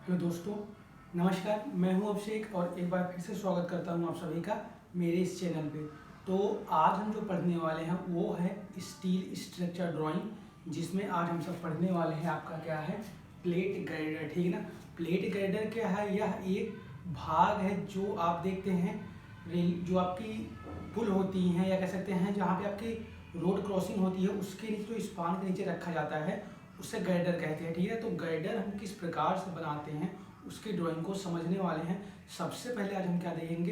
Hello दोस्तों, नमस्कार। मैं हूं अभिषेक और एक बार फिर से स्वागत करता हूं आप सभी का मेरे इस चैनल पे। तो आज हम जो पढ़ने वाले हैं वो है स्टील स्ट्रक्चर ड्राइंग, जिसमें आज हम सब पढ़ने वाले हैं आपका क्या है, प्लेट गाइडर। ठीक है ना। प्लेट गाइडर क्या है, यह एक भाग है जो आप देखते हैं रेल, जो आपकी पुल होती हैं या कह सकते हैं जहाँ पे आपकी रोड क्रॉसिंग होती है उसके नीचे जो स्पान के नीचे रखा जाता है उससे गाइडर कहते हैं। ठीक है। तो गाइडर हम किस प्रकार से बनाते हैं उसकी ड्राइंग को समझने वाले हैं। सबसे पहले आज हम क्या देखेंगे,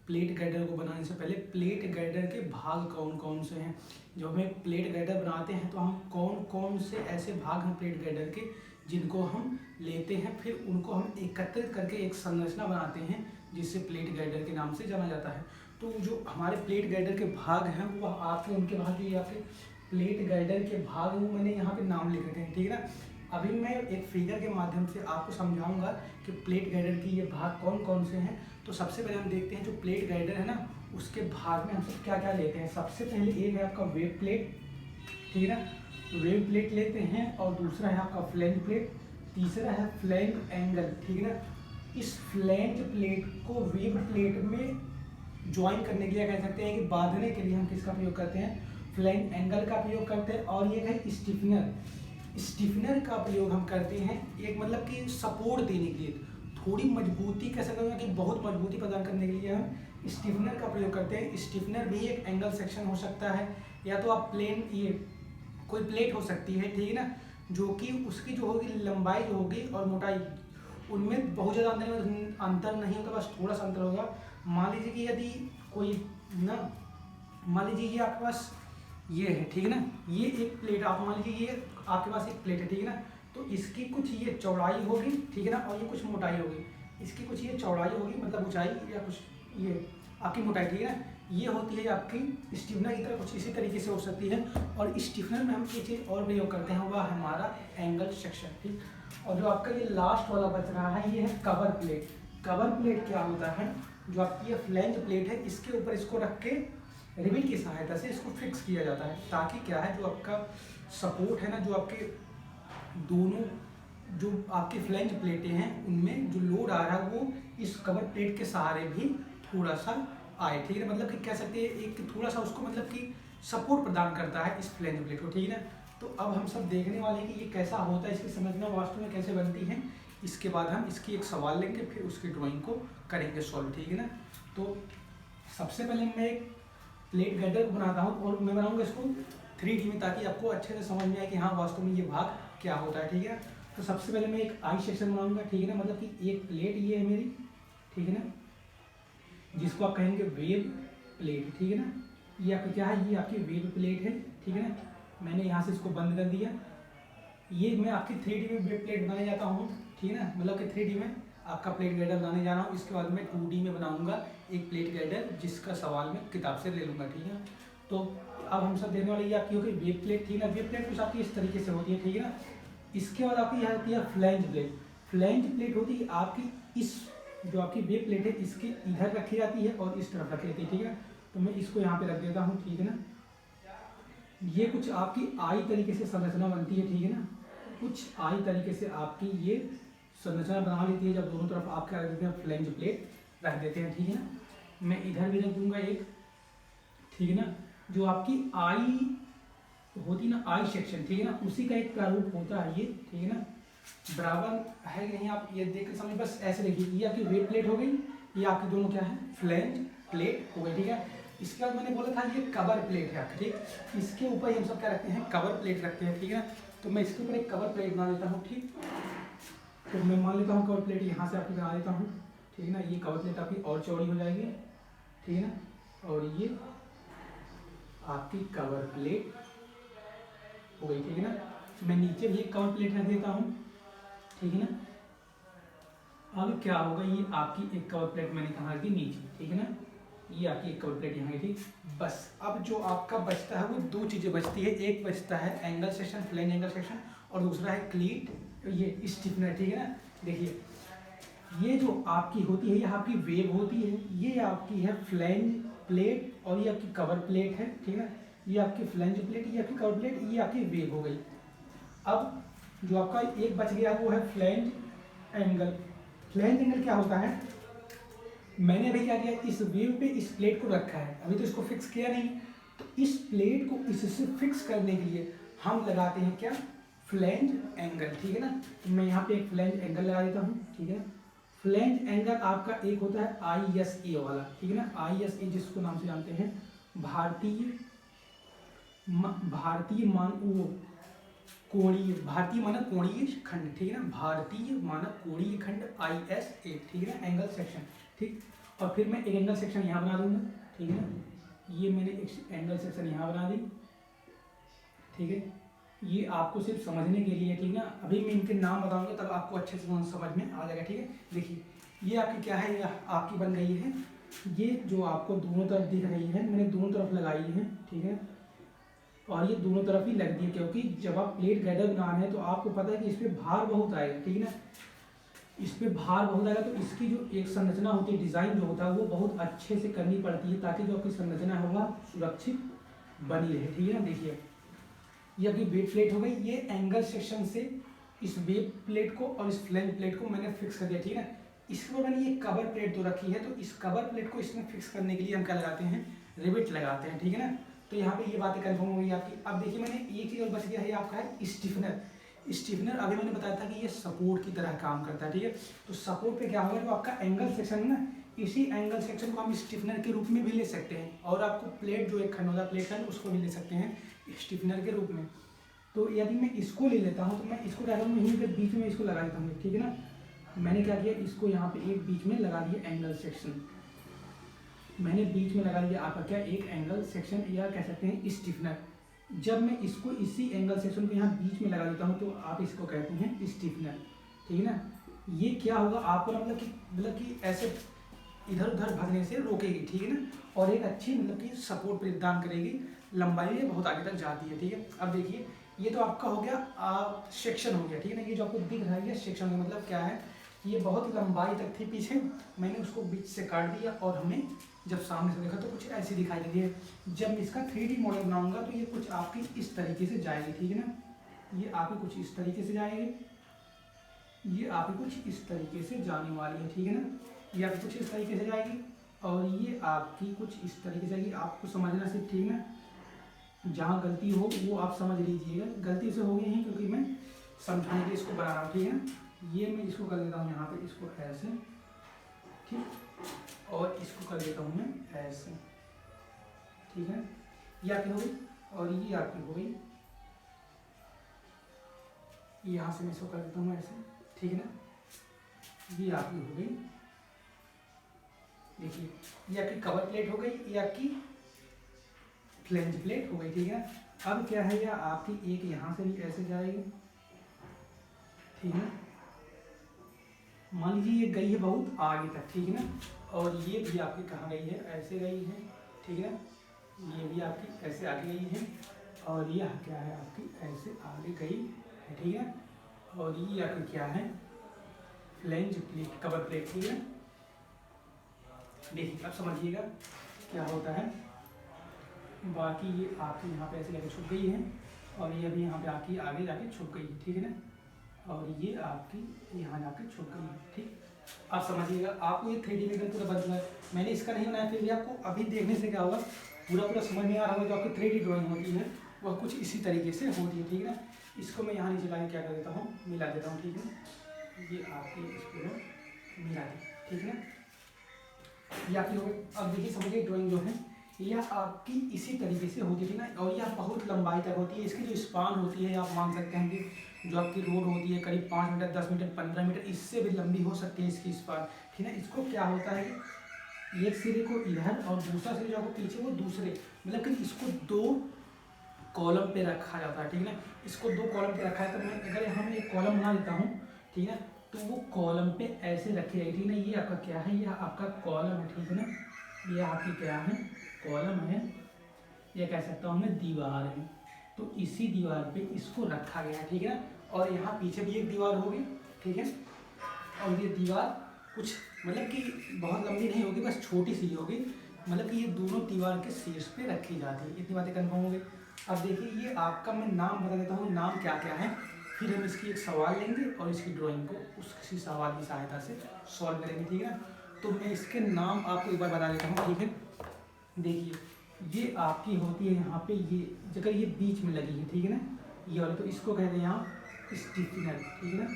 प्लेट गाइडर को बनाने से पहले प्लेट गाइडर के भाग कौन कौन से हैं। जब हमें प्लेट गाइडर बनाते हैं तो हम कौन कौन से ऐसे भाग हैं प्लेट गाइडर के जिनको हम लेते हैं, फिर उनको हम एकत्रित करके एक संरचना बनाते हैं जिससे प्लेट गाइडर के नाम से जाना जाता है। तो जो हमारे प्लेट गाइडर के भाग हैं वह आपके उनके भाग जो आपके प्लेट गाइडर के भाग वो मैंने यहाँ पे नाम लिख रखे हैं। ठीक है ना। अभी मैं एक फिगर के माध्यम से आपको समझाऊंगा कि प्लेट गाइडर की ये भाग कौन कौन से हैं। तो सबसे पहले हम देखते हैं जो प्लेट गाइडर है ना उसके भाग में हम सब क्या क्या लेते हैं। सबसे पहले एक है आपका वेब प्लेट, ठीक है ना, वेब प्लेट लेते हैं। और दूसरा है आपका फ्लैंज प्लेट, तीसरा है फ्लैंज एंगल। ठीक है ना। इस फ्लैंज प्लेट को वेब प्लेट में ज्वाइन करने के लिए कह सकते हैं कि बांधने के लिए हम किसका प्रयोग करते हैं, फ्लैंज एंगल का प्रयोग करते हैं। और ये है स्टिफनर, स्टिफनर का प्रयोग हम करते हैं एक मतलब कि सपोर्ट देने के लिए, थोड़ी मजबूती कह सकते हैं कि बहुत मजबूती प्रदान करने के लिए हम स्टिफनर का प्रयोग करते हैं। स्टिफनर भी एक एंगल सेक्शन हो सकता है या तो आप प्लेन ये कोई प्लेट हो सकती है, ठीक है ना, जो कि उसकी जो होगी लंबाई जो होगी और मोटाई उनमें बहुत ज़्यादा अंतर नहीं होगा, बस थोड़ा सा अंतर होगा। मान लीजिए कि यदि कोई ना, मान लीजिए ये आपके पास ये है, ठीक है ना, ये एक प्लेट आप मान लीजिए ये आपके पास एक प्लेट है, ठीक है ना, तो इसकी कुछ ये चौड़ाई होगी, ठीक है ना, और ये कुछ मोटाई होगी। इसकी कुछ ये चौड़ाई होगी मतलब ऊंचाई या कुछ ये आपकी मोटाई, ठीक है ना। ये होती है आपकी स्टिफनर की तरह कुछ इसी तरीके से हो सकती है। और स्टिफनर में हम एक चीज़ और प्रयोग करते हैं वह हमारा एंगल सेक्शन। ठीक। और जो आपका ये लास्ट वाला बच रहा है ये है कवर प्लेट। कवर प्लेट क्या होता है, जो आपकी ये फ्लैंज प्लेट है इसके ऊपर इसको रख के रिबिट की सहायता से इसको फिक्स किया जाता है, ताकि क्या है जो आपका सपोर्ट है ना, जो आपके दोनों जो आपकी फ्लैंज प्लेटें हैं उनमें जो लोड आ रहा है वो इस कवर प्लेट के सहारे भी थोड़ा सा आए। ठीक है। मतलब कि कह सकते हैं एक थोड़ा सा उसको मतलब कि सपोर्ट प्रदान करता है इस फ्लैंज प्लेट को, ठीक है ना। तो अब हम सब देखने वाले हैं कि ये कैसा होता है, इसकी समझना वास्तव में कैसे बनती है। इसके बाद हम इसकी एक सवाल लेंगे, फिर उसकी ड्राइंग को करेंगे सॉल्व, ठीक है ना। तो सबसे पहले मैं एक प्लेट गाइडर को बनाता हूँ और मैं बनाऊंगा इसको 3D में, ताकि आपको अच्छे से समझ में आए कि हाँ वास्तव में ये भाग क्या होता है, ठीक है। तो सबसे पहले मैं एक आई सेक्शन बनाऊंगा, ठीक है ना, मतलब कि एक प्लेट ये है मेरी, ठीक है ना, जिसको आप कहेंगे वेब प्लेट, ठीक है ना। ये आपका क्या है, ये आपकी वेब प्लेट है, ठीक है ना। मैंने यहाँ से इसको बंद कर दिया। ये मैं आपकी 3D में वेब प्लेट बनाने जाता हूँ, ठीक है ना, मतलब कि 3D में आपका प्लेट गाइडर बनाने जा रहा हूँ। इसके बाद मैं 2D में बनाऊंगा एक प्लेट गाइडर जिसका सवाल मैं किताब से ले लूँगा, ठीक है। तो अब हम सब देखने वाले ये आपकी होगी वेब प्लेट, ठीक है ना। वेब प्लेट कुछ आपकी इस तरीके से होती है, ठीक है ना। इसके बाद आपकी यहाँ होती है फ्लैंज प्लेट। फ्लैंज प्लेट होती है आपकी इस जो आपकी वेब प्लेट है इसके इधर रखी जाती है और इस तरफ रखी जाती है, ठीक है ना। तो मैं इसको यहाँ पे रख देता हूँ, ठीक है ना। ये कुछ आपकी आई तरीके से संरचना बनती है, ठीक है ना। कुछ आई तरीके से आपकी ये संरचना बना लेती है जब दोनों तरफ आप क्या रख देते हैं, फ्लैंज प्लेट रख देते हैं, ठीक है ना। मैं इधर भी रख दूंगा एक, ठीक है ना। जो आपकी आई होती ना आई सेक्शन, ठीक है ना, उसी का एक प्रारूप होता है ये, ठीक है ना। बराबर है कि नहीं आप ये देख के समझ, बस ऐसे देखिए, ये आपकी वेब प्लेट हो गई, ये आपकी दोनों क्या है, फ्लैंज प्लेट हो गई, ठीक है। इसके बाद मैंने बोला था ये कवर प्लेट है आपकी, ठीक। इसके ऊपर हम सब क्या रखते हैं, कवर प्लेट रखते हैं, ठीक है ना। तो मैं इसके ऊपर एक कवर प्लेट बना लेता हूँ, ठीक। तो मैं मान लेता हूँ कवर प्लेट यहाँ से आपकी बना लेता हूँ, ठीक है ना। ये कवर प्लेट आपकी और चौड़ी हो जाएगी, ठीक है ना। और ये आपकी कवर प्लेट हो गई, ठीक है ना। मैं नीचे भी एक कवर प्लेट रख देता हूँ, ठीक है ना। अब क्या होगा, ये आपकी एक कवर प्लेट मैंने कहा कि नीचे, ठीक है ना, ये आपकी एक कवर प्लेट यहाँ है, ठीक। बस अब जो आपका बचता है वो दो चीज़ें बचती है, एक बचता है angle section, flange angle section, और दूसरा है क्लीट, ये स्टिफनर, ठीक है ना। देखिए ये जो आपकी होती है ये आपकी वेब होती है, ये आपकी है फ्लैंज प्लेट और ये आपकी कवर प्लेट है, ठीक है ना। ये आपकी फ्लैंज प्लेट, ये आपकी कवर प्लेट, ये आपकी वेब हो गई। अब जो आपका एक बच गया वो है फ्लैंज एंगल। फ्लैंज एंगल क्या होता है, मैंने अभी क्या किया, इस वेव पे इस प्लेट को रखा है, अभी तो इसको फिक्स किया नहीं, तो इस प्लेट को इससे फिक्स करने के लिए हम लगाते हैं क्या, फ्लैंज एंगल, ठीक है ना। तो मैं यहाँ पे एक फ्लैंज एंगल लगा देता हूँ, ठीक है। फ्लैंज एंगल आपका एक होता है ISA वाला, ठीक है ना, ISA जिसको नाम से जानते हैं भारतीय मानक कोणीय खंड, ठीक है ना, भारतीय मानक कोणीय खंड ISA, ठीक है ना, एंगल सेक्शन, ठीक। और फिर मैं एक एंगल सेक्शन यहाँ बना दूंगा, ठीक है ना, ये मैंने एक एंगल सेक्शन यहाँ बना दी, ठीक है। ये आपको सिर्फ समझने के लिए, ठीक है ना, अभी मैं इनके नाम बताऊंगा तब आपको अच्छे से समझ में आ जाएगा, ठीक है। देखिए ये आपकी क्या है, ये आपकी बन गई है, ये जो आपको दोनों तरफ दिख रही है, मैंने दोनों तरफ लगाई है, ठीक है। और ये दोनों तरफ ही लग दी है, क्योंकि जब आप प्लेट गाइडर बना रहे हैं तो आपको पता है कि इस पर भार बहुत आएगा, ठीक है ना, इस पर भार बहुत आएगा, तो इसकी जो एक संरचना होती है, डिज़ाइन जो होता है वो बहुत अच्छे से करनी पड़ती है, ताकि जो आपकी संरचना है वह सुरक्षित बनी रहे, ठीक है ना। देखिए ये अभी वेब प्लेट हो गई, ये एंगल सेक्शन से इस वेब प्लेट को और इस फ्लैंज प्लेट को मैंने फिक्स कर दिया, ठीक है ना। इसके ऊपर मैंने ये कवर प्लेट तो रखी है, तो इस कवर प्लेट को इसमें फिक्स करने के लिए हम क्या लगाते हैं, रिवेट लगाते हैं, ठीक है ना। तो यहाँ पे ये बातें कन्फर्म हो गई आपकी। अब देखिए मैंने एक चीज़ और बच गया है, आपका है स्टिफनर। स्टिफनर अभी मैंने बताया था कि ये सपोर्ट की तरह काम करता है, ठीक है। तो सपोर्ट पे क्या होगा, जो आपका एंगल सेक्शन है ना, इसी एंगल सेक्शन को हम स्टिफनर के रूप में भी ले सकते हैं, और आपको प्लेट जो एक खंड होता है प्लेट खंड, उसको भी ले सकते हैं स्टिफनर के रूप में। तो यदि मैं इसको ले लेता हूँ तो मैं इसको क्या करूँ, यहीं पे बीच में इसको लगा देता हूँ, ठीक है ना। मैंने क्या किया, इसको यहाँ पे एक बीच में लगा दिया एंगल सेक्शन, मैंने बीच में लगा दिया आपका क्या, एक एंगल सेक्शन, या कह सकते हैं स्टिफनर। जब मैं इसको इसी एंगल सेक्शन को यहाँ बीच में लगा देता हूँ तो आप इसको कहते हैं स्टिफनर, ठीक है ना। ये क्या होगा आपको ना, मतलब कि ऐसे इधर उधर भगने से रोकेगी, ठीक है ना, और एक अच्छी मतलब कि सपोर्ट प्रदान करेगी, लंबाई ये बहुत आगे तक जाती है, ठीक है। अब देखिए ये तो आपका हो गया सेक्शन हो गया, ठीक है ना। ये जो आपको दिख रहा है ये सेक्शन का मतलब क्या है, ये बहुत लंबाई तक थी पीछे, मैंने उसको बीच से काट दिया, और हमें जब सामने से देखा तो कुछ ऐसी दिखाई दे रही है। जब मैं इसका 3D मॉडल बनाऊंगा तो ये कुछ आपकी इस तरीके से जाएगी, ठीक है ना, ये आपकी कुछ इस तरीके से जाएगी, ये आपकी कुछ इस तरीके से जाने वाली है, ठीक है ना, ये आपकी कुछ इस तरीके से जाएगी, और ये आपकी कुछ इस तरीके से जाएगी। आपको समझना सिर्फ, ठीक है ना, जहाँ गलती हो वो आप समझ लीजिएगा, गलती से हो गई है क्योंकि मैं समझाने के लिए इसको बना रहा हूँ, ठीक है ना। ये मैं इसको कर देता हूँ यहाँ पे, इसको ऐसे, ठीक, और इसको कर देता हूँ मैं ऐसे, ठीक है। ये आपकी हो गई, और ये आपकी हो गई, यहाँ से मैं इसको कर देता हूँ ऐसे, ठीक है ना, ये आपकी हो गई। देखिए ये आपकी कवर प्लेट हो गई, ये आपकी फ्लैंज प्लेट हो गई, ठीक है। अब क्या है, यह आपकी एक यहाँ से भी ऐसे जाएगी, ठीक है, मान लीजिए ये गई है बहुत आगे तक, ठीक है ना, और ये भी आपकी कहाँ गई है, ऐसे गई है, ठीक है, ये भी आपकी ऐसे आगे गई है, और यह क्या है आपकी ऐसे आगे गई है, ठीक है, और ये आपकी क्या है, फ्लैंज प्लेट, कवर प्लेट, ठीक है। देखिए अब समझिएगा क्या होता है। बाकी ये आपकी यहाँ पे ऐसे जाके छुप गई है, और ये अभी यहाँ पे आपकी आगे जाके छुप गई है, ठीक है ना, और ये आपकी यहाँ जाके छुप गई है, ठीक। आप समझिएगा, आपको ये 3D में पूरा बदला है, मैंने इसका नहीं बनाया, फिर भी आपको अभी देखने से क्या होगा, पूरा समझ में आ रहा होगा। जो आपकी 3D ड्राइंग होती है वह कुछ इसी तरीके से होती है, ठीक है ना। इसको मैं यहाँ नीचे लाके क्या कर देता हूँ, मिला देता हूँ, ठीक है, ये आपकी इसको मिला दी, ठीक है ना, ये आपकी हो गई। अब देखिए समझिए, ड्राइंग जो है यह आपकी इसी तरीके से होती थी ना, और यह बहुत लंबाई तक होती है। इसकी जो स्पान होती है, आप मान सकते हैं कि जो आपकी रोड होती है करीब 5 मीटर, 10 मीटर, 15 मीटर, इससे भी लंबी हो सकती है इसकी स्पान, ठीक है ना। इसको क्या होता है कि एक सिरे को इधर और दूसरा सिरे जो आपको पीछे वो दूसरे, मतलब कि इसको 2 कॉलम पे रखा जाता है, ठीक है ना। इसको 2 कॉलम पे रखा है, तो मैं अगर हम एक कॉलम बना देता हूँ, ठीक है, तो वो कॉलम पे ऐसे रखी रहेगी, ठीक है ना। ये आपका क्या है, यह आपका कॉलम है, ठीक है ना, ये आपकी क्या है, कॉलम है, ये कह सकता हूँ मैं दीवार है। तो इसी दीवार पे इसको रखा गया है, ठीक है ना, और यहाँ पीछे भी एक दीवार होगी, ठीक है, और ये दीवार कुछ मतलब कि बहुत लंबी नहीं होगी, बस छोटी सी होगी, मतलब कि ये दोनों दीवार के शीर्ष पे रखी जाती है। इतनी बातें कन्फर्म हो गई। अब देखिए ये आपका मैं नाम बता देता हूँ, नाम क्या क्या है। फिर हम इसकी एक सवाल लेंगे और इसकी ड्राइंग को उसी सवाल की सहायता से सॉल्व करेंगे, ठीक है ना। तो मैं इसके नाम आपको एक बार बता देता हूँ, ठीक है। देखिए ये आपकी होती है यहाँ पे, ये जगह ये बीच में लगी है, ठीक है ना, ये वाली, तो इसको कहते हैं यहाँ स्टिफिनर, ठीक है ना।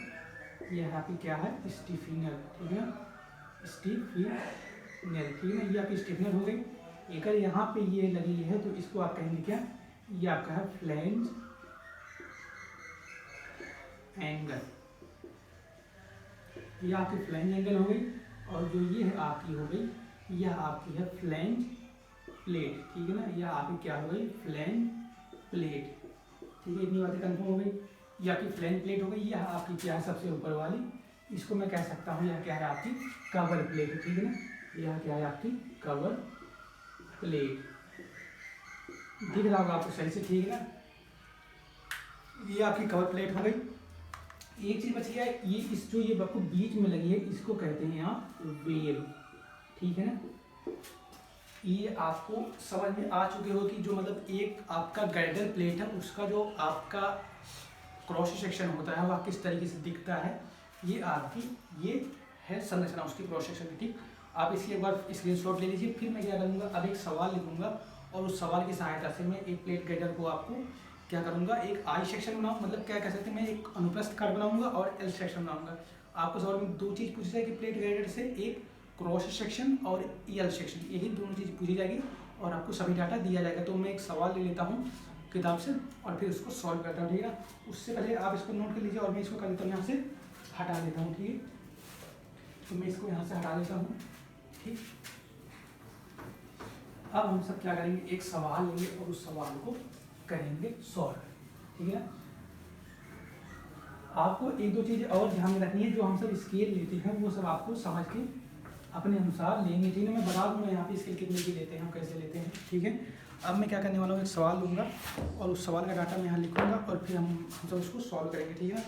ये यहाँ पे क्या है, स्टिफिनर, ठीक है ना, स्टिफिनर, ठीक है ना। ये आपकी स्टिफिनर हो गई। एक यहाँ पे ये लगी है तो इसको आप कहेंगे क्या, ये आपका है फ्लैंज एंगल, ये आपकी फ्लैंज एंगल हो गई। और जो ये है आपकी हो गई, यह आपकी है फ्लैंज प्लेट, ठीक है ना। यह आपकी क्या हो गई, फ्लैंज प्लेट, ठीक है। इतनी बातें कंफर्म हो गई। यह आपकी फ्लैंज प्लेट हो गई। यह आपकी क्या है, सबसे ऊपर वाली, इसको मैं कह सकता हूँ यह क्या है, आपकी कवर प्लेट, ठीक है ना। यह क्या है, आपकी कवर प्लेट, दिख रहा होगा आपको सही से, ठीक है ना। ये आपकी कवर प्लेट हो गई। एक चीज बची है, ये इस जो ये आपको बीच में लगी है, इसको कहते हैं यहाँ वेब, ठीक है ना। ये आपको समझ में आ चुके हो कि जो मतलब एक आपका गाइडर प्लेट है, उसका जो आपका क्रॉस सेक्शन होता है वह किस तरीके से दिखता है। ये आपकी ये है संरचना उसकी क्रॉस सेक्शन की, ठीक। आप इसकी एक बार स्क्रीनशॉट ले लीजिए। फिर मैं क्या करूँगा, अब एक सवाल लिखूंगा और उस सवाल की सहायता से मैं एक प्लेट गाइडर को आपको क्या करूँगा, एक आई सेक्शन बनाऊँ, मतलब क्या कह सकते हैं, मैं एक अनुप्रस्थ काट बनाऊंगा और एल सेक्शन बनाऊंगा। आपको सवाल में दो चीज़ पूछी जाएगी प्लेट गाइडर से, एक क्रॉस सेक्शन और एल सेक्शन, यही दोनों चीज़ पूछी जाएगी और आपको सभी डाटा दिया जाएगा। तो मैं एक सवाल ले लेता हूँ किताब से और फिर उसको सॉल्व करता हूँ, ठीक है। उससे पहले आप इसको नोट कर लीजिए और मैं इसको कर देता हूँ यहाँ से हटा देता हूँ, ठीक है। तो मैं इसको यहाँ से हटा देता हूँ, ठीक। अब हम सब क्या करेंगे, एक सवाल लेंगे और उस सवाल को करेंगे सॉल्व, ठीक है। आपको एक दो चीज़ें और ध्यान में रखनी है, जो हम सब स्केल लेते हैं वो सब आपको समझ के अपने अनुसार लेंगे, ठीक है। मैं बता दूँगा यहाँ पे स्केल कितने की लेते हैं, हम कैसे लेते हैं, ठीक है। अब मैं क्या करने वाला हूँ, एक सवाल लूँगा और उस सवाल का डाटा मैं यहाँ लिखूँगा और फिर हम सब उसको सॉल्व करेंगे, ठीक है।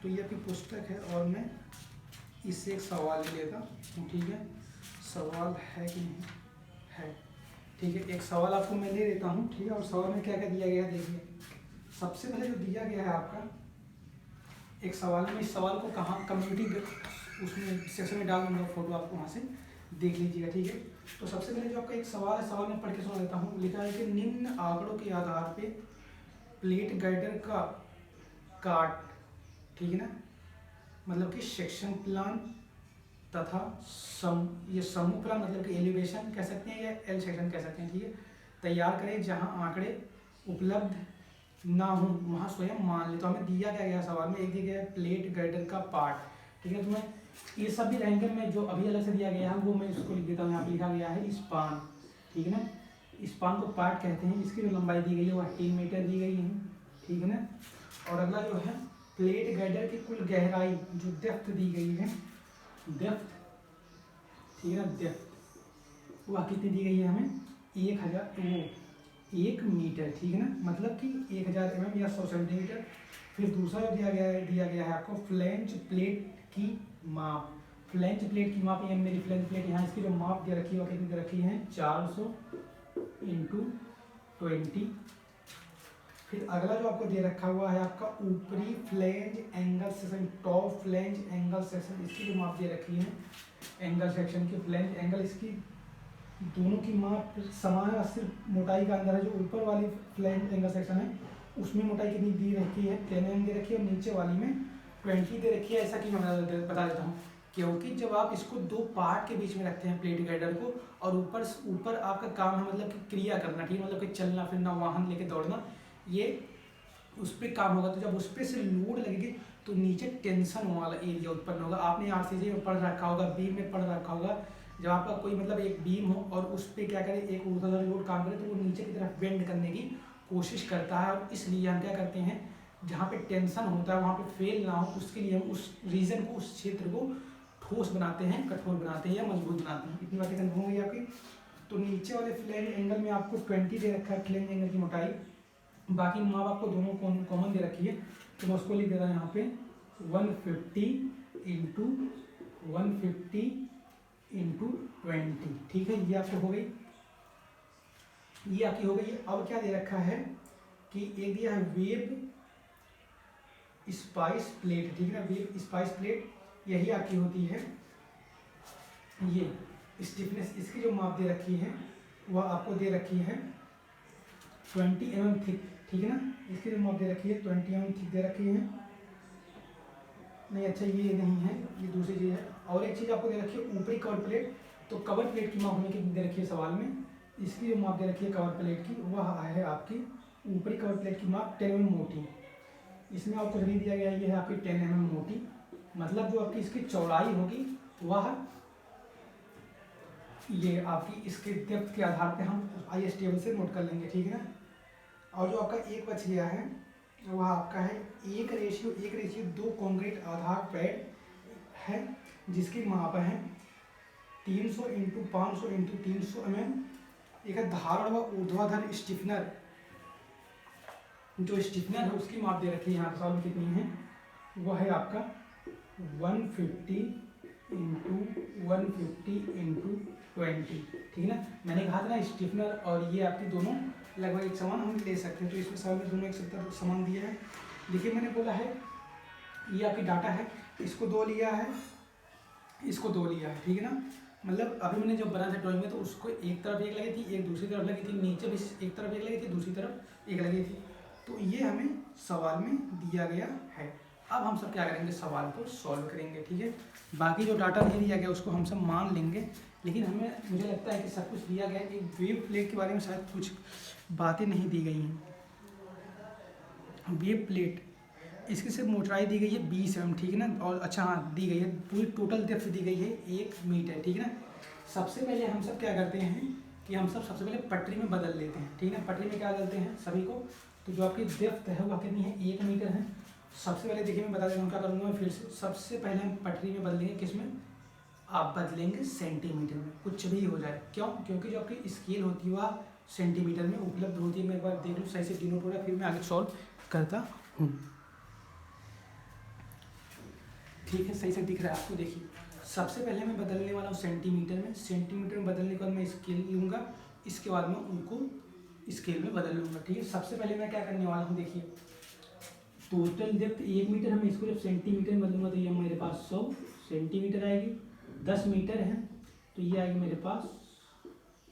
तो ये आपकी पुस्तक है और मैं इससे एक सवाल ले लेता हूँ, ठीक है। सवाल है कि नहीं है, ठीक है। एक सवाल आपको मैं ले लेता हूँ, ठीक है। और सवाल में क्या क्या दिया गया है, देखिए। सबसे पहले जो दिया गया है आपका एक सवाल में, इस सवाल को कहाँ कम्युनिटी उसमें सेक्शन में डाल दूँगा, फोटो आपको वहाँ से देख लीजिएगा, ठीक है। तो सबसे पहले जो आपका एक सवाल है, सवाल में पढ़ के सुना देता हूँ। लिखा है कि निम्न आंकड़ों के आधार पे प्लेट गाइडर का काट, ठीक है ना, मतलब कि सेक्शन प्लान तथा ये समूह प्लान, मतलब कि एलिवेशन कह सकते हैं या एल सेक्शन कह सकते हैं, ठीक है, तैयार करें जहां आंकड़े उपलब्ध ना हो वहां स्वयं मान ले। तो हमें दिया क्या गया सवाल में, एक दिया गया प्लेट गाइडर का पार्ट, ठीक है। तो मैं ये सब भी रहेंगे, मैं जो अभी अलग से दिया गया है वो मैं इसको लिख देता हूँ। यहाँ पे लिखा गया है स्पान, ठीक है ना। स्पान को पार्ट कहते हैं। इसकी जो लंबाई दी गई है वो 18 मीटर दी गई है, ठीक है ना। और अगला जो है प्लेट गाइडर की कुल गहराई जो डेप्थ दी गई है, डेप्थ, ठीक है ना, डेप्थ वह कितनी दी गई है हमें, 1 मीटर, ठीक है ना, मतलब कि 1000 mm या 100 सेंटीमीटर। फिर दूसरा जो दिया गया है आपको फ्लैंज प्लेट की माप। फ्लैंज प्लेट की माप, ये मेरी फ्लैंज प्लेट यहाँ, इसकी जो माप दे रखी है वो कितनी दे रखी है, 400 × 20। फिर अगला जो आपको दे रखा हुआ है आपका ऊपरी flange angle section, top flange angle section, इसकी जो माप दे रखी है एंगल सेक्शन की, फ्लैंज एंगल, इसकी दोनों की माप समान है, सिर्फ मोटाई का अंदर है। जो ऊपर वाली फ्लैंज एंगल सेक्शन है उसमें मोटाई कितनी दी रखी है, 10 mm दे रखी है, और नीचे वाली में 20 दे रखी है। ऐसा क्यों बता देता हूँ, क्योंकि जब आप इसको दो पार्ट के बीच में रखते हैं प्लेट गाइडर को, और ऊपर आपका काम है मतलब कि क्रिया करना, ठीक, मतलब कि चलना फिरना, वाहन लेके दौड़ना, ये उस पर काम होगा। तो जब उस पर से लोड लगेगी तो नीचे टेंशन वाला एरिया उत्पन्न होगा। आपने आरसीसी में पढ़ रखा होगा, बीम में पढ़ रखा होगा, जब आपका कोई मतलब एक बीम हो और उस पर क्या करे, एक ऊर्ध्वाधर लोड काम करे तो वो नीचे की तरफ बेंड करने की कोशिश करता है। और इसलिए हम क्या करते हैं, जहाँ पे टेंशन होता है वहाँ पे फेल ना हो, उसके लिए हम उस रीजन को, उस क्षेत्र को ठोस बनाते हैं, कठोर बनाते हैं या मजबूत बनाते हैं। इतनी बातें कन्फर्म होगी आपकी। तो नीचे वाले फ्लैंज एंगल में आपको 20 दे रखा है फ्लैंज एंगल की मोटाई, बाकी माप आपको दोनों कॉमन दे रखी है। तो मैं उसको लिख देता हूँ यहाँ पे 150 × 150 × 20, ठीक है। ये आपको हो गई, ये आपकी हो गई। अब क्या दे रखा है कि एक दिया है वेब स्पाइस प्लेट, ठीक है ना, वेव स्पाइस प्लेट, यही आपकी होती है। ये स्टिफनेस इसकी जो माप दे रखी है वह आपको दे रखी है 20 mm थिक, ठीक है ना, इसकी जो माप दे रखी है 20 mm थिक दे रखी है। नहीं अच्छा ये नहीं है, ये दूसरी चीज़ है। और एक चीज़ आपको दे रखी है ऊपरी कवर प्लेट, तो कवर प्लेट की माप हमें कितनी दे रखी है सवाल में, इसकी जो माप दे रखी है कवर प्लेट की वह है आपकी ऊपरी कवर प्लेट की माप 10 mm मोटी। इसमें और कुछ नहीं दिया गया, ये है आपकी 10 mm मोटी, मतलब जो आपकी इसकी चौड़ाई होगी वह ये आपकी इसके डेप्थ के आधार पे हम IS टेबल से नोट कर लेंगे, ठीक है ना। और जो आपका एक बच गया है वह आपका है 1:2 कंक्रीट आधार पैड है, जिसकी माप है 300 × 500 × 300 mm। एक है धारण व ऊर्ध्वाधर स्टिफनर, जो स्टिफनर है उसकी माप दे रखी है यहाँ सवाल में कितनी है, वह है आपका 150 × 150 × 20, ठीक है ना। मैंने कहा था ना स्टिफनर और ये आपकी दोनों लगभग एक समान हम ले सकते हैं, तो इसमें सवाल में दोनों एक समान दिया है। देखिए मैंने बोला है ये आपकी डाटा है, इसको 2 लिया है, इसको 2 लिया है, ठीक है ना। मतलब अभी मैंने जब बना था ड्राइंग में तो उसको एक तरफ एक लगी थी, एक दूसरी तरफ लगी थी, नीचे भी एक तरफ एक लगी थी, दूसरी तरफ एक लगी थी, तो ये हमें सवाल में दिया गया है। अब हम सब क्या करेंगे, सवाल को सॉल्व करेंगे, ठीक है। बाकी जो डाटा नहीं दिया गया उसको हम सब मान लेंगे, लेकिन हमें मुझे लगता है कि सब कुछ दिया गया है। एक वेव प्लेट के बारे में शायद कुछ बातें नहीं दी गई हैं। वेव प्लेट इसकी सिर्फ मोटाई दी गई है 20 mm, ठीक है ना। और अच्छा हाँ दी गई है पूरी टोटल डेप्थ दी गई है 1 मीटर, ठीक है ना। सबसे पहले हम सब क्या करते हैं कि हम सब सबसे पहले पटरी में बदल लेते हैं, ठीक है ना। पटरी में क्या बदलते हैं सभी को, तो जो आपकी डेप्थ है वह कितनी है 1 मीटर है। सबसे पहले देखिए मैं बता देता हूँ क्या करूँगा मैं फिर से। सबसे पहले हम पटरी में बदलेंगे, किस में, आप बदलेंगे सेंटीमीटर में, कुछ भी हो जाए। क्यों, क्योंकि जो आपकी स्केल होती है वह सेंटीमीटर में उपलब्ध होती है। मैं एक बार देख लूँ सही से डिनोट हो रहा है, फिर मैं आगे सॉल्व करता हूँ, ठीक है। सही से दिख रहा है आपको, देखिए सबसे पहले मैं बदलने वाला हूँ सेंटीमीटर में। सेंटीमीटर में बदलने के बाद मैं स्केल लूँगा, इसके बाद मैं उनको स्केल में बदल लूँगा, ठीक है। सबसे पहले मैं क्या करने वाला हूँ, देखिए टोटल डेप्थ 1 मीटर है, मैं इसको जब सेंटीमीटर में बदलूँगा तो ये मेरे पास 100 सेंटीमीटर आएगी। 10 मीटर है तो ये आएगी मेरे पास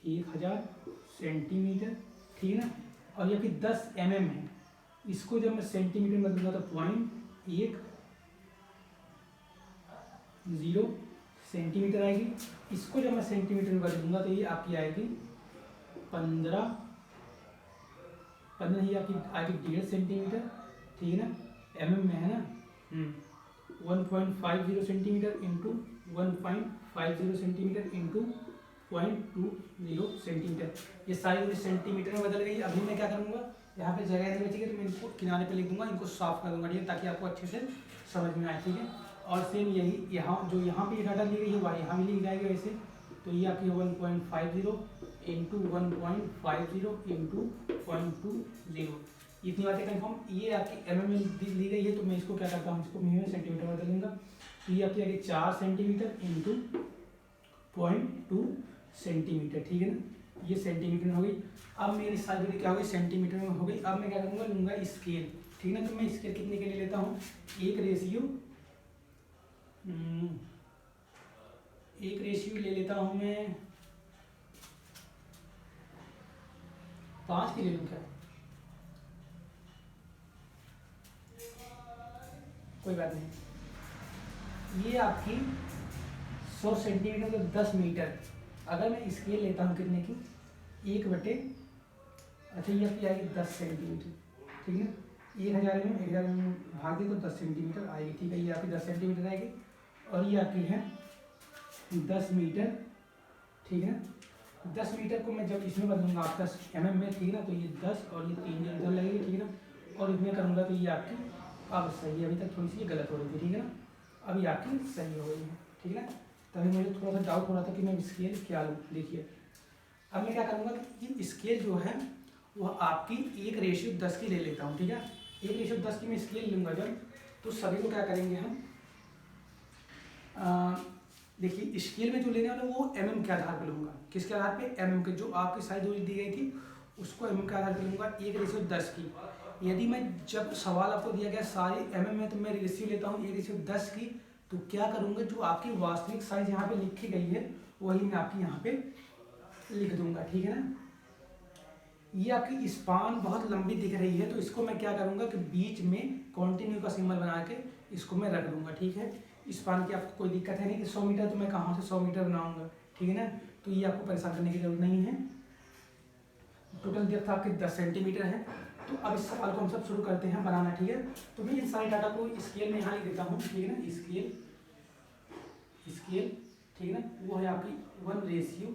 1000 सेंटीमीटर, ठीक है ना। और ये कि 10 mm है, इसको जब मैं सेंटीमीटर में बदलूँगा तो 0.10 सेंटीमीटर आएगी। इसको जब मैं सेंटीमीटर में बदलूँगा तो ये आपकी आएगी 15 ही आपकी आएगी 1.5 सेंटीमीटर, ठीक है ना। mm में है ना, 1.50 centimetre into 1.50 centimetre into 0.20 centimetre, ये सारी सेंटीमीटर में बदल गई। अभी मैं क्या करूँगा, यहाँ पे जगह नहीं बची है तो मैं इनको किनारे पे लिख दूंगा, इनको साफ कर दूंगा, ठीक है, ताकि आपको अच्छे से समझ में आए, ठीक है। और सेम यही यहाँ जो यहाँ पे डाटा ली गई है वह यहाँ भी लिख जाएगी वैसे। तो ये आपकी 1.50 इंटू 1.50 इंटू 0.20, इतनी बातें कन्फर्म। ये आपकी mm में ली गई है, तो मैं इसको क्या करता हूँ, इसको मैं सेंटीमीटर में बदलूंगा। तो ये आपकी आगे 4 सेंटीमीटर इंटू 0.2 सेंटीमीटर, ठीक है ना। ये सेंटीमीटर में हो गई। अब मेरी साइड क्या हो गई, सेंटीमीटर में हो गई। अब मैं क्या करूँगा, लूँगा स्केल, ठीक है ना। तो मैं स्केल कितने के लिए लेता हूँ, 1 रेशियो ले लेता हूँ मैं 5 के ले लूँ क्या, कोई बात नहीं। ये आपकी 100 सेंटीमीटर तो 10 मीटर। अगर मैं स्केल लेता हूँ कितने की, 1/, अच्छा ये आपकी आएगी 10 सेंटीमीटर, ठीक है। 1000 में भाग दे तो 10 सेंटीमीटर आएगी, ठीक है। ये आपकी 10 सेंटीमीटर आएगी। और ये आपकी है 10 मीटर, ठीक है ना। 10 मीटर को मैं जब इसमें बदलूंगा आप 10 mm में, ठीक है ना, तो ये 10 और ये 3 इधर लगेगी, ठीक है ना। और इसमें करूँगा तो ये आपकी अब सही है, अभी तक थोड़ी सी ये गलत हो रही थी, ठीक है ना। अभी आपकी सही हो गई है, ठीक है ना। तभी मुझे थोड़ा सा डाउट हो रहा था कि मैं स्केल क्या लूँ। देखिए अब मैं क्या करूँगा कि स्केल जो है वह आपकी 1:10 की ले लेता हूँ, ठीक है। 1:10 की मैं स्केल लूँगा जब, तो सभी को क्या करेंगे हम, देखिए स्केल में जो लेने वाला वो mm के आधार पर लूँगा। किसके आधार पे, mm के, जो आपकी साइज दी गई थी उसको mm के आधार पर लूँगा 1:10 की। यदि मैं जब सवाल आपको दिया गया सारी mm में तो मैं रेशियो लेता हूँ 1:10 की, तो क्या करूँगा जो आपकी वास्तविक साइज यहाँ पे लिखी गई है वही मैं आपकी यहाँ पे लिख दूंगा, ठीक है ना। ये आपकी स्पान बहुत लंबी दिख रही है तो इसको मैं क्या करूँगा कि बीच में कंटिन्यू का सिंबल बना के इसको मैं रख दूंगा, ठीक है। स्पान की आपको कोई दिक्कत है नहीं कि 100 मीटर तो मैं कहाँ से 100 मीटर बनाऊंगा, ठीक है ना। तो ये आपको परेशान करने की जरूरत नहीं है। टोटल डेप्थ आपकी 10 सेंटीमीटर है। तो अब इस सवाल को हम सब शुरू करते हैं बनाना, ठीक है। तो मैं इन सारे डाटा को स्केल में यहाँ लिख देता हूँ, ठीक है ना। स्केल, ठीक है ना, वो है आपकी 1:10 की,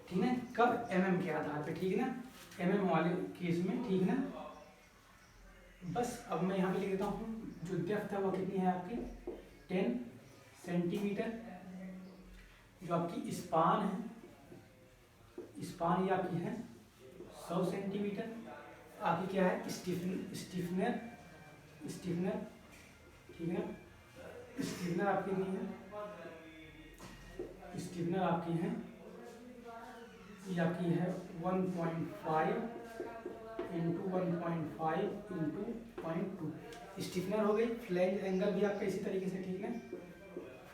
ठीक है। कब mm के आधार पे, ठीक है ना, mm वाले केस में, ठीक है ना। बस अब मैं यहाँ पे लिख देता हूँ जो डेप्थ है वो कितनी है आपकी 10 सेंटीमीटर। जो आपकी स्पान है, स्पान ये आपकी है 100 सेंटीमीटर। आपकी क्या है स्टिफनर, ठीक है। स्टिफनर आपकी नहीं है, स्टिफनर आपकी है, ये आपकी है 1.5 इंटू 1.5 इंटू 0.2 स्टिफनर हो गई। फ्लैंज एंगल भी आपका इसी तरीके से, ठीक है।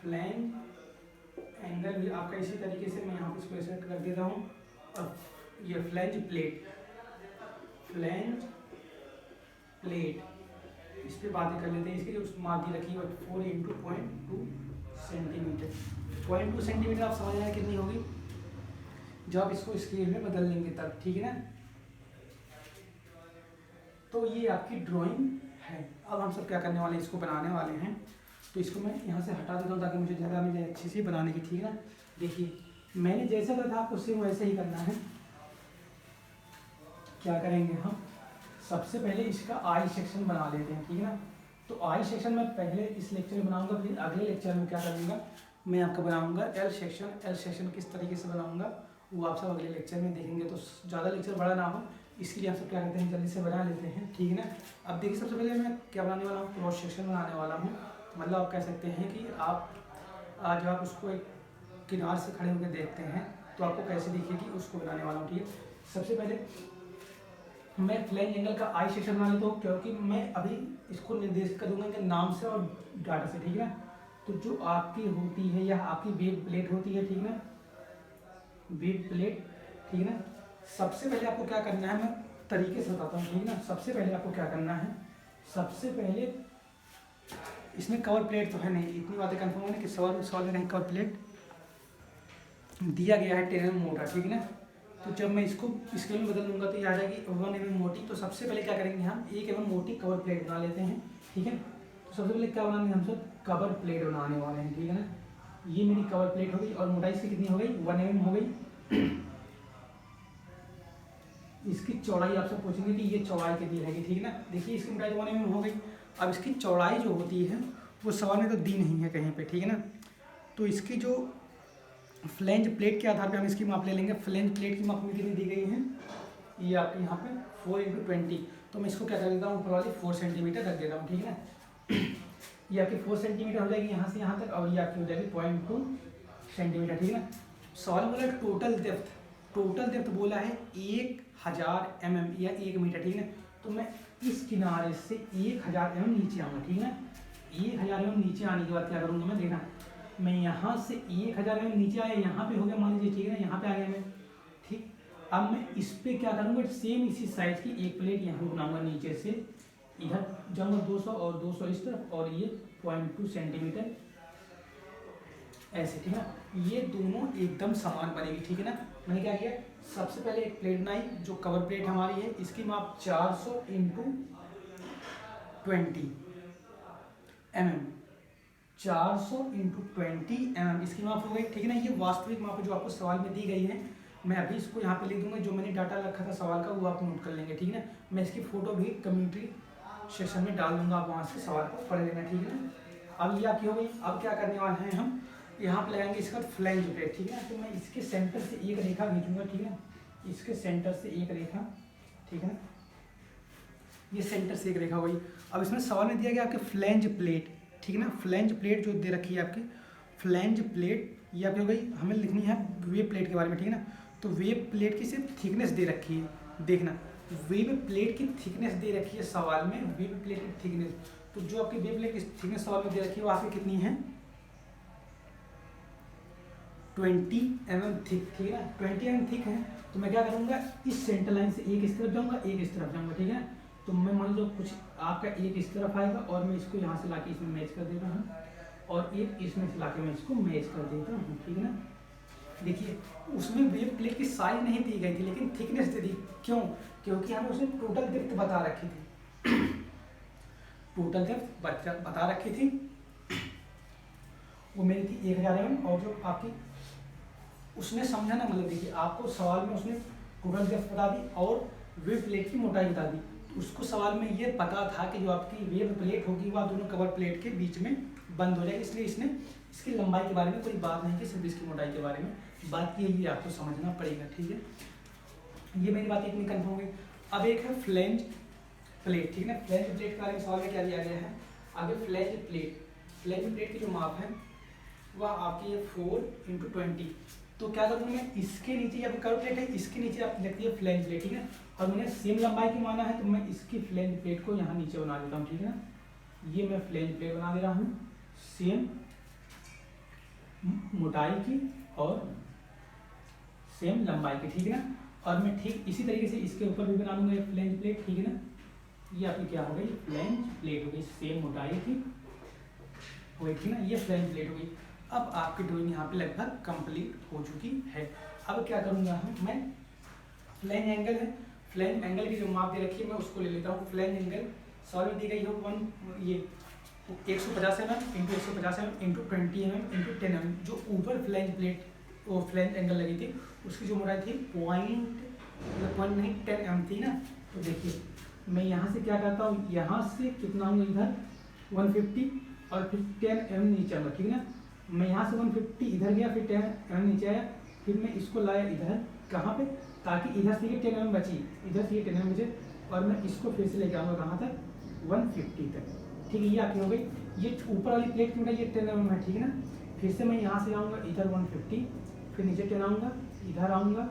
फ्लैंज एंगल भी आपका इसी तरीके से मैं यहाँ पे इसको ऐसे कर देता हूँ। और ये फ्लैंज प्लेट, इस पर बातें कर लेते हैं। इसकी जो मार्क दी रखी है 4 इंटू 0.2 सेंटीमीटर। 0.2 सेंटीमीटर आप समझ रहे हैं कितनी होगी जब आप इसको स्केल में बदल लेंगे तब, ठीक है ना। तो ये आपकी ड्राइंग है। अब हम सब क्या करने वाले हैं, इसको बनाने वाले हैं। तो इसको मैं यहाँ से हटा देता हूँ ताकि मुझे जगह मिले अच्छी सी बनाने की, ठीक है ना। देखिए मैंने जैसा कहा था आपको सेम वैसे ही करना है। क्या करेंगे हम, सबसे पहले इसका आई सेक्शन बना लेते हैं, ठीक है ना। तो आई सेक्शन मैं पहले इस लेक्चर में बनाऊंगा, फिर अगले लेक्चर में क्या करूँगा मैं आपको बनाऊंगा एल सेक्शन किस तरीके से बनाऊंगा वो आप सब अगले लेक्चर में देखेंगे। तो ज़्यादा लेक्चर बड़ा ना हो इसके लिए हम सब क्या करते हैं जल्दी से बना लेते हैं, ठीक है ना। अब देखिए सबसे पहले मैं क्या बनाने वाला हूँ, क्रॉस सेक्शन बनाने वाला हूँ। मतलब आप कह सकते हैं कि आप जब आप उसको एक किनार से खड़े होकर देखते हैं तो आपको कैसे दिखेगी उसको बनाने वाला हूँ, ठीक है। सबसे पहले मैं फ्लैंज एंगल का आई सेक्शन बना लेता हूँ क्योंकि मैं अभी इसको निर्देशित कर दूंगा कि नाम से और डाटा से, ठीक है ना। तो जो आपकी होती है यह आपकी वेब प्लेट होती है, ठीक है ना, वेब प्लेट, ठीक है ना। सबसे पहले आपको क्या करना है मैं तरीके से बताता हूँ, ठीक है ना। सबसे पहले आपको क्या करना है, सबसे पहले इसमें कवर प्लेट तो है नहीं, इतनी बातें कंफर्म होने कि सवाल में कहीं कवर प्लेट दिया गया है 10 mm मोटा, ठीक है ना। तो जब मैं इसको स्केल में बदल दूंगा तो ये आ जाएगी 1 mm मोटी। तो सबसे पहले क्या करेंगे हम 1 mm मोटी कवर प्लेट बना लेते हैं, ठीक है। तो सबसे पहले क्या बनाएंगे हम सब कवर प्लेट बनाने वाले हैं, ठीक है ना। ये मेरी कवर प्लेट हो गई और मोटाई इसकी कितनी हो गई 1 mm हो गई। इसकी चौड़ाई आपसे पूछेंगे कि ये चौड़ाई कितनी रहेगी, ठीक है ना। देखिए इसकी मोटाई 1 mm हो गई। अब इसकी चौड़ाई जो होती है वो सवाल में तो दी नहीं है कहीं पे, ठीक है ना। तो इसकी जो फ्लैंज प्लेट के आधार पे हम इसकी माप ले लेंगे। फ्लैंज प्लेट की माप में कितनी दी गई है, ये आपके यहाँ पे 4 इंटू 20। तो मैं इसको क्या कर देता हूँ ऊपर वाली 4 सेंटीमीटर रख देता हूँ, ठीक है ना। ये आपकी 4 सेंटीमीटर हो जाएगी यहाँ से यहाँ तक और ये आपकी हो जाएगी 0.2 सेंटीमीटर, ठीक है ना। सवाल बोला टोटल डेप्थ बोला है 1000 mm या 1 मीटर, ठीक है ना। तो मैं इस किनारे से 1000 mm नीचे आऊँगा, ठीक है ना। 1000 mm नीचे आने के बाद क्या करूँगा मैं, देखना मैं यहाँ से 1000 mm नीचे आया, यहाँ पे हो गया मान लीजिए, ठीक है ना, यहाँ पे आ गया मैं, ठीक। अब मैं इस पे क्या करूँगा सेम इसी साइज की एक प्लेट यहाँ बनाऊँगा, नीचे से इधर जाऊँगा 200 और 200 इस तरफ और ये 0.2 सेंटीमीटर ऐसे, ठीक है ना। ये दोनों एकदम समान बनेगी, ठीक है ना। मैंने क्या किया सबसे पहले एक प्लेट बनाई जो कवर प्लेट हमारी है, इसकी माप 400 इंटू 20 mm, 400 इंटू 20 mm इसकी माप हो गई, ठीक है ना। ये वास्तविक माप जो आपको सवाल में दी गई है। मैं अभी इसको यहाँ पे लिख दूंगा, जो मैंने डाटा रखा था सवाल का वो आप नोट कर लेंगे, ठीक है ना। मैं इसकी फ़ोटो भी कम्युनिटी सेक्शन में डाल दूंगा, आप वहाँ से सवाल को पढ़ लेना, ठीक है ना। अब ये आपकी हो गई। अब क्या करने वाले हैं हम, यहाँ पे लगाएंगे इसका फ्लैंज प्लेट, ठीक है ना। तो मैं इसके सेंटर से एक रेखा खींचूंगा, ठीक है, इसके सेंटर से एक रेखा, ठीक है ना। ये सेंटर से एक रेखा हुई। अब इसमें सवाल में दिया गया आपके फ्लैंज प्लेट, ठीक है ना। फ्लैंज प्लेट जो दे रखी है आपकी फ्लैंज प्लेट ये आपकी हो गई। हमें लिखनी है वेब प्लेट के बारे में, ठीक है ना। तो वेब प्लेट की सिर्फ थिकनेस दे रखी है, देखना वेब प्लेट की थिकनेस दे रखी है सवाल में, वेब प्लेट की थिकनेस, तो जो आपकी वेब प्लेट की थिकनेस सवाल में दे रखी है वो आपकी कितनी है 20 mm थिक, ठीक है ना, 20 mm थिक है। तो मैं क्या करूँगा, इस सेंटर लाइन से एक इस तरफ जाऊँगा, एक इस तरफ जाऊँगा, ठीक है ना। तो मैं मान लो कुछ आपका एक इस तरफ आएगा और मैं इसको यहाँ से लाके इसमें मैच कर देता हूँ, और एक इसमें से लाके मैं इसको मैच कर देता हूँ, ठीक है ना। देखिए उसमें वेब प्लेट की साइज नहीं दी गई थी लेकिन थिकनेस दे दी, क्यों, क्योंकि हमें उसने टोटल डेप्थ बता रखी थी, टोटल डेप्थ बता रखी थी, वो मेरी थी 1000 mm, और जो आपकी उसने समझा ना, मतलब देखिए आपको सवाल में उसने टोटल डेप्थ बता दी और वेब प्लेट की मोटाई बता दी, तो उसको सवाल में ये पता था कि जो आपकी वेब प्लेट होगी वह दोनों कवर प्लेट के बीच में बंद हो जाएगी, इसलिए इसने इसकी लंबाई के बारे में कोई बात नहीं की, सिर्फ इसकी मोटाई के बारे में बात की है, ये आपको समझना पड़ेगा, ठीक है। ये मेरी बात इतनी कन्फर्म हुई। अब एक है फ्लेंज प्लेट, ठीक है ना। फ्लेंज प्लेट के बारे में सवाल में क्या दिया गया है, आगे फ्लेंज प्लेट, फ्लेंज प्लेट की जो माप है वह आपकी है 4x20। तो क्या करूँगा मैं, इसके नीचे या कर्व प्लेट है, इसके नीचे आप लिखती है फ्लेंज प्लेट, ठीक है, और मैंने सेम लंबाई की माना है तो मैं इसकी फ्लेंज प्लेट को यहाँ नीचे बना देता हूँ, ठीक है ना। ये मैं फ्लेंज प्लेट बना दे रहा हूँ सेम मोटाई की और सेम लंबाई की, ठीक है ना। और मैं ठीक इसी तरीके से इसके ऊपर भी बना दूंगा एक फ्लेंज प्लेट, ठीक है ना। ये आपकी क्या हो गई, फ्लेंज प्लेट हो गई, सेम मोटाई की हो गई, ठीक है ना, ये फ्लेंज प्लेट हो गई। अब आपकी ड्राइंग यहाँ पे लगभग कंप्लीट हो चुकी है। अब क्या करूँगा मैं, फ्लेंज एंगल है, फ्लेंज एंगल की जो माप दे रखी है मैं उसको ले लेता हूँ। फ्लेंज एंगल सॉल्व में दी गई हो ये 150 mm into 150 mm into 20 mm into 10 mm, जो ऊपर फ्लेंज प्लेट वो फ्लेंज एंगल लगी थी उसकी जो मोटाई थी पॉइंट नहीं 10 mm थी ना। तो देखिए मैं यहाँ से क्या करता हूँ, यहाँ से कितना हूँ इधर 150 और फिर 10 mm नीचे आऊँगा, ठीक है ना। मैं यहाँ से 150 इधर गया, फिर 10 mm नीचे आया, फिर मैं इसको लाया इधर, कहाँ पे, ताकि इधर से ये 10 mm बची, इधर से ये 10 mm बचे, और मैं इसको फिर से लेके आऊँगा कहाँ तक, 150 तक, ठीक है। ये आपकी हो गई, ये ऊपर वाली प्लेट की मोटाई ये 10 mm है, ठीक है ना। फिर से मैं यहाँ से आऊँगा इधर 150, फिर नीचे 10 आऊँगा, इधर आऊँगा,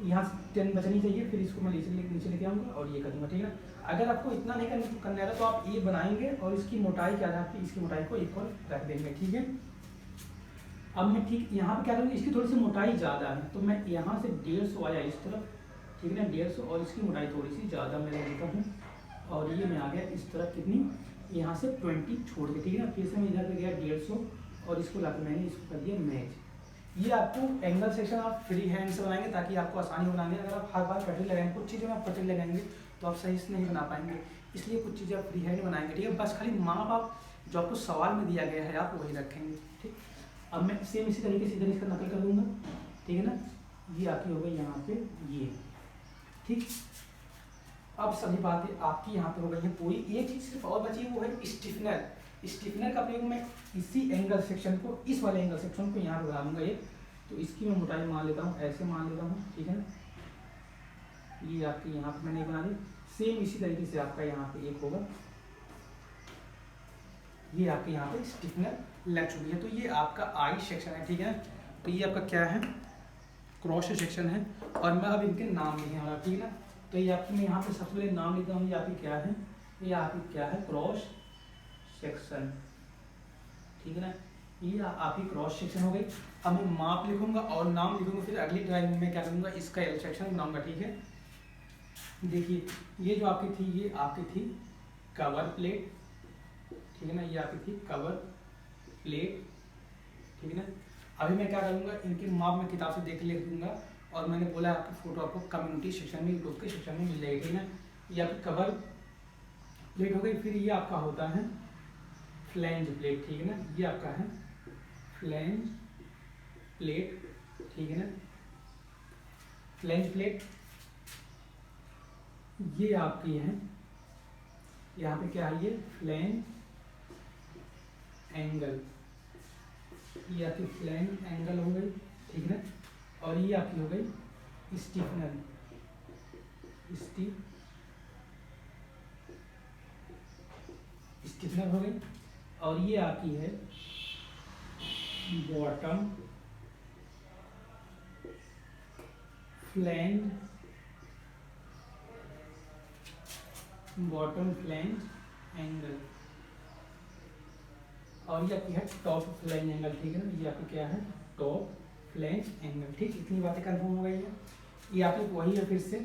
यहाँ से 10 बचनी चाहिए, फिर इसको मैं नीचे लेके आऊँगा और ये कर दूँगा, ठीक है ना। अगर आपको इतना नहीं करना है तो आप ये बनाएंगे और इसकी मोटाई के आधार पर इसकी मोटाई को एक और रख देंगे, ठीक है। अब मैं ठीक यहाँ पे क्या करूँगा, इसकी थोड़ी सी मोटाई ज़्यादा है तो मैं यहाँ से 150 आया इस तरफ, ठीक है ना, 150, और इसकी मोटाई थोड़ी सी ज़्यादा मैं ले लेता हूँ, और ये मैं आ गया इस तरफ कितनी, यहाँ से 20 छोड़ के, ठीक है ना। फिर से मैं इधर पे गया 150 और इसको लाकर मैंने इसको कर दिया मैच। ये आपको एंगल सेक्शन आप फ्री हैंड से बनाएंगे ताकि आपको आसानी हो बनाने। अगर आप हर बार पटरी लगाएंगे, कुछ चीज़ें में आप पटरी लगाएंगे तो आप सही से नहीं बना पाएंगे, इसलिए कुछ चीज़ें आप फ्री हैंड बनाएंगे, ठीक है। बस खाली माप आप जो आपको सवाल में दिया गया है आप वही रखेंगे, ठीक। अब मैं सेम इसी तरीके से इधर इसका नकल कर दूँगा, ठीक है ना। ये आपकी हो गई यहाँ पे ये, ठीक। अब सभी बातें आपकी यहाँ पे हो गई हैं पूरी। एक चीज़ सिर्फ और बची है वो है स्टिफनर। स्टिफनर का प्रयोग मैं इसी एंगल सेक्शन को, इस वाले एंगल सेक्शन को यहाँ पे बना दूंगा एक, तो इसकी मैं मोटाई मान लेता हूँ, ऐसे मान लेता हूँ, ठीक है ना। ये आपकी यहाँ पे मैंने बना दी, सेम इसी तरीके से आपका यहाँ पे एक होगा, ये आपके यहाँ पे स्टिफनर लग चुकी है। तो ये आपका आई सेक्शन है, ठीक है। तो ये आपका क्या है, क्रॉस सेक्शन है, और मैं अब इनके नाम लिखे वाला, ठीक है ना। तो ये आपकी मैं यहाँ पे सबसे पहले नाम लिखता हूँ, ये आपकी क्या है, ये आपकी क्या है, क्रॉस सेक्शन, ठीक है ना। ये आपकी क्रॉस सेक्शन हो गई। अब मैं माप लिखूंगा और नाम लिखूंगा, फिर अगली ड्राइंग में क्या करूँगा, इसका एल सेक्शन बनाऊंगा, ठीक है। देखिए ये जो आपकी थी, ये आपकी थी कवर प्लेट, ठीक है ना, ये आपकी थी कवर प्लेट, ठीक है ना। अभी मैं क्या करूँगा, इनके माप में किताब से देख लिख दूंगा, और मैंने बोला आपकी फोटो आपको कम्युनिटी सेक्शन में, यूट्यूब के सेक्शन में मिल जाएगी, ठीक है ना। ये आपकी कवर प्लेट हो गई। फिर ये आपका होता है फ्लेंज प्लेट, ठीक है ना, ये आपका है फ्लेंज प्लेट, ठीक है ना। फ्लेंज प्लेट ये आपकी है, यहाँ पे क्या है, ये फ्लेंज एंगल, ये आपकी फ्लेंज एंगल हो गई, ठीक है ना। और ये आपकी हो गई स्टिफनर, स्टिफनर हो गई। और ये आपकी है bottom flange bottom flange angle, और ये आपकी है टॉप फ्लैंज एंगल, ठीक है ना। ये आपका क्या है, टॉप फ्लैंज एंगल, ठीक। इतनी बातें कंफर्म हो गई है। ये आपकी वही है फिर से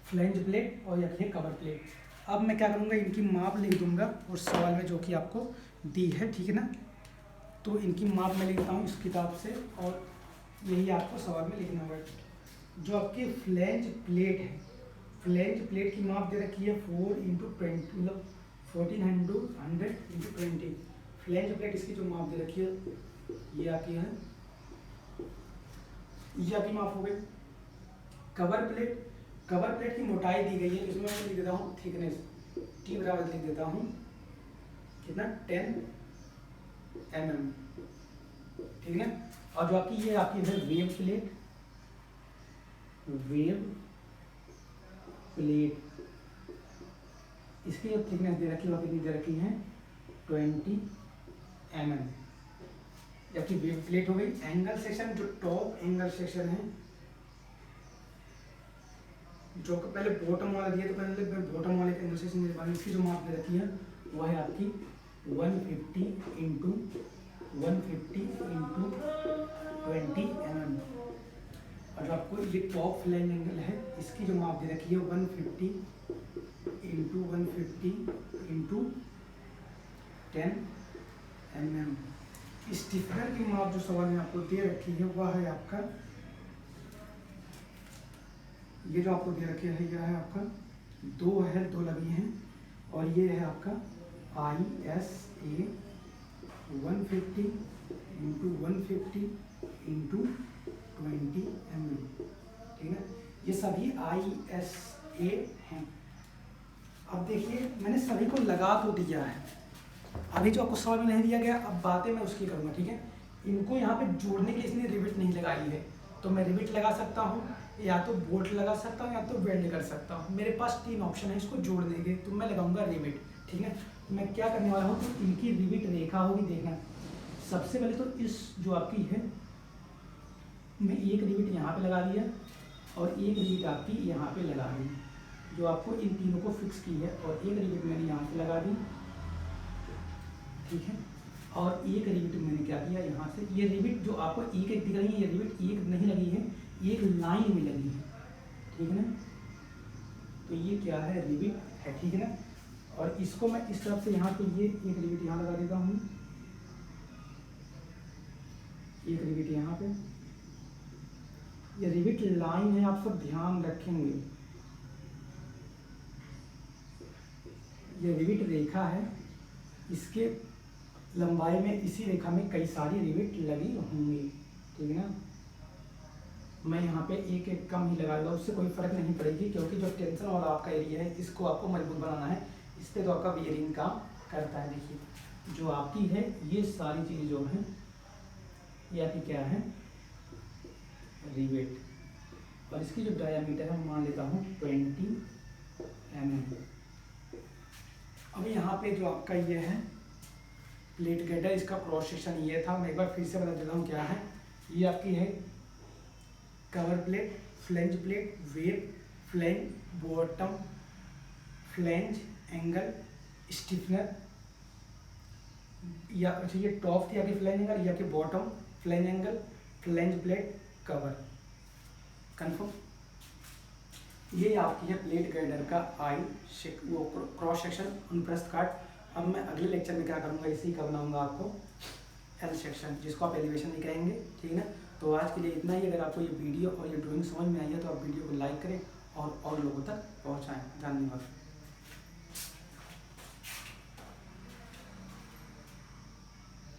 फ्लैंज प्लेट और ये है कवर प्लेट। अब मैं क्या करूँगा, इनकी माप लिख दूंगा और सवाल में जो कि आपको दी है, ठीक है ना। तो इनकी माप मैं लिखता हूँ इस किताब से और यही आपको सवाल में लिखना होगा। जो आपकी फ्लैंज प्लेट है, फ्लैंज प्लेट की माप दे रखी है 4x20, मतलब 1400x20। फ्लैंज प्लेट इसकी जो माप दे रखी है ये आपकी है, ये आपकी माप हो गई। कवर प्लेट, कवर प्लेट की मोटाई दी गई है, इसमें मैं लिख देता हूँ थिकनेस, टी बराबर लिख देता हूँ कितना 10 mm, ठीक है। और जो आपकी ये आपकी है वेव प्लेट, वेव प्लेट इसकी जो थिकनेस दे रखी है वो कितनी दे रखी है 20 mm, जबकि वेव प्लेट हो गई। एंगल सेक्शन, जो टॉप एंगल सेक्शन है, जो पहले बॉटम वाला दिया तो पहले बॉटम वाले एंगल सेक्शन के बाद इसकी जो माप दे रखी है वो है आपकी 150 इंटू 20 mm। और जो आपको ये टॉप फ्लैंज एंगल है इसकी जो माप दे रखी है 150 इंटू 10 mm। स्टिफनर की माप जो सवाल में आपको दे रखी है वह है आपका, ये जो आपको दे रखी है यह है आपका 2 लगी हैं और ये है आपका ISA 150 इंटू 20 mm, ठीक है। ये सभी ISA हैं। अब देखिए मैंने सभी को लगा तो दिया है, अभी जो आपको सवाल में नहीं दिया गया अब बातें मैं उसकी करूँगा, ठीक है। इनको यहाँ पे जोड़ने के लिए इसने रिविट नहीं लगाई है, तो मैं रिविट लगा सकता हूँ, या तो बोल्ट लगा सकता हूँ, या तो वेल्ड कर सकता हूँ। मेरे पास 3 ऑप्शन है इसको जोड़ने के, तो मैं लगाऊंगा रिविट, ठीक है। तो मैं क्या करने वाला हूँ, तो इनकी रिविट रेखा होगी, देखना। सबसे पहले तो इस जो आपकी है मैं एक रिविट यहाँ पे लगा दिया और एक रिविट आपकी यहाँ पे लगा दी, जो आपको इन तीनों को फिक्स की है, और एक रिविट मैंने यहाँ पे लगा दी, ठीक है। और एक रिविट मैंने क्या किया यहाँ से, ये रिविट जो आपको एक एक दिख रही है, ये रिविट एक नहीं लगी है, एक लाइन में लगी है, ठीक है ना। तो ये क्या है, रिविट है, ठीक है ना। और इसको मैं इस तरफ से यहाँ पे ये एक रिविट यहाँ लगा देता हूँ, एक रिविट यहाँ पे। ये रिविट लाइन है, आप सब ध्यान रखेंगे। ये रिविट रेखा है, इसके लंबाई में इसी रेखा में कई सारी रिविट लगी होंगी, ठीक है ना। मैं यहाँ पे एक एक कम ही लगा दूँगा, उससे कोई फर्क नहीं पड़ेगी, क्योंकि जो टेंशन वाला आपका एरिया है इसको आपको मजबूत बनाना है, इस पर तो आपका बेयरिंग काम करता है। देखिए जो आपकी है ये सारी चीज़ें जो हैं ये आपकी क्या है, रिवेट, और इसकी जो डायामीटर है मान लेता हूँ 20 mm। अब यहाँ पे जो आपका ये है प्लेट गेट है, इसका क्रॉस सेक्शन ये था, मैं एक बार फिर से बता देता हूँ क्या है। ये आपकी है cover plate, flange plate, wave, flange, bottom, flange, angle, stiffener, या अच्छा ये टॉप थी आपकी फ्लैंज एंगल, या कि bottom, flange angle, flange plate, cover, confirm. ये आपकी है प्लेट गाइडर का वो क्रॉस सेक्शन, अनुप्रस्थ काट। अब मैं अगले लेक्चर में क्या करूँगा, इसी का बनाऊंगा आपको एल सेक्शन, जिसको आप एलिवेशन भी कहेंगे, ठीक है ना। तो आज के लिए इतना ही। अगर आपको ये वीडियो और ये ड्राइंग समझ में आई है तो आप वीडियो को लाइक करें और लोगों तक पहुँचाएँ। धन्यवाद।